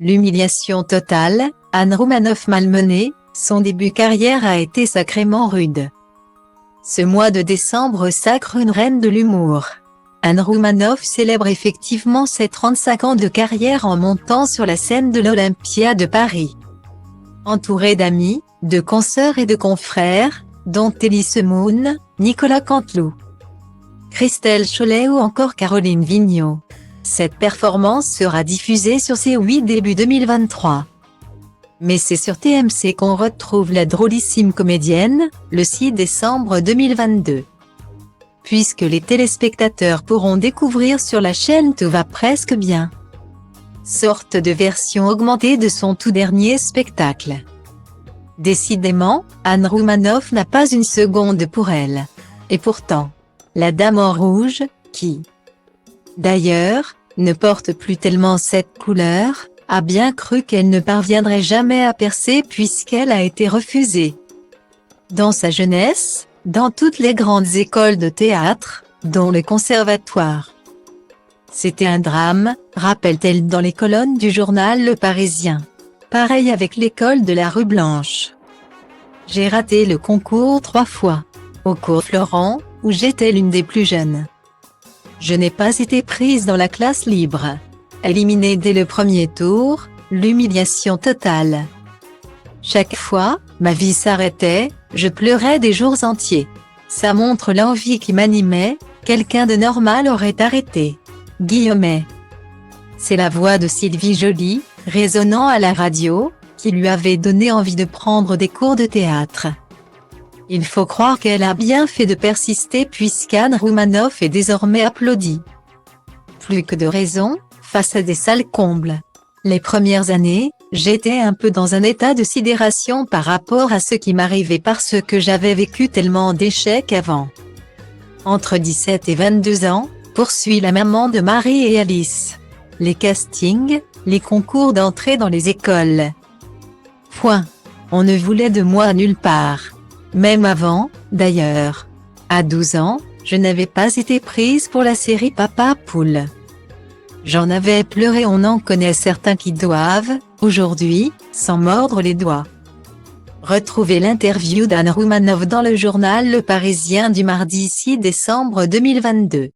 L'humiliation totale, Anne Roumanoff malmenée, son début carrière a été sacrément rude. Ce mois de décembre sacre une reine de l'humour. Anne Roumanoff célèbre effectivement ses 35 ans de carrière en montant sur la scène de l'Olympia de Paris. Entourée d'amis, de consoeurs et de confrères, dont Elie Semoun, Nicolas Canteloup, Christelle Chollet ou encore Caroline Vigneault. Cette performance sera diffusée sur C8 début 2023. Mais c'est sur TMC qu'on retrouve la drôlissime comédienne, le 6 décembre 2022. Puisque les téléspectateurs pourront découvrir sur la chaîne Tout va presque bien. Sorte de version augmentée de son tout dernier spectacle. Décidément, Anne Roumanoff n'a pas une seconde pour elle. Et pourtant, la Dame en rouge, qui, d'ailleurs, ne porte plus tellement cette couleur, a bien cru qu'elle ne parviendrait jamais à percer puisqu'elle a été refusée. Dans sa jeunesse, dans toutes les grandes écoles de théâtre, dont le conservatoire. C'était un drame, rappelle-t-elle dans les colonnes du journal Le Parisien. Pareil avec l'école de la rue Blanche. J'ai raté le concours 3 fois. Au cours Florent, où j'étais l'une des plus jeunes. Je n'ai pas été prise dans la classe libre. Éliminée dès le premier tour, l'humiliation totale. Chaque fois, ma vie s'arrêtait, je pleurais des jours entiers. Ça montre l'envie qui m'animait, quelqu'un de normal aurait arrêté. Guillaumet. C'est la voix de Sylvie Joly, résonnant à la radio, qui lui avait donné envie de prendre des cours de théâtre. Il faut croire qu'elle a bien fait de persister puisqu'Anne Roumanoff est désormais applaudie. Plus que de raison, face à des salles combles. Les premières années, j'étais un peu dans un état de sidération par rapport à ce qui m'arrivait parce que j'avais vécu tellement d'échecs avant. Entre 17 et 22 ans, poursuit la maman de Marie et Alice. Les castings, les concours d'entrée dans les écoles. Point. On ne voulait de moi nulle part. Même avant, d'ailleurs. À 12 ans, je n'avais pas été prise pour la série Papa Poule. J'en avais pleuré, on en connaît certains qui doivent, aujourd'hui, s'en mordre les doigts. Retrouvez l'interview d'Anne Roumanoff dans le journal Le Parisien du mardi 6 décembre 2022.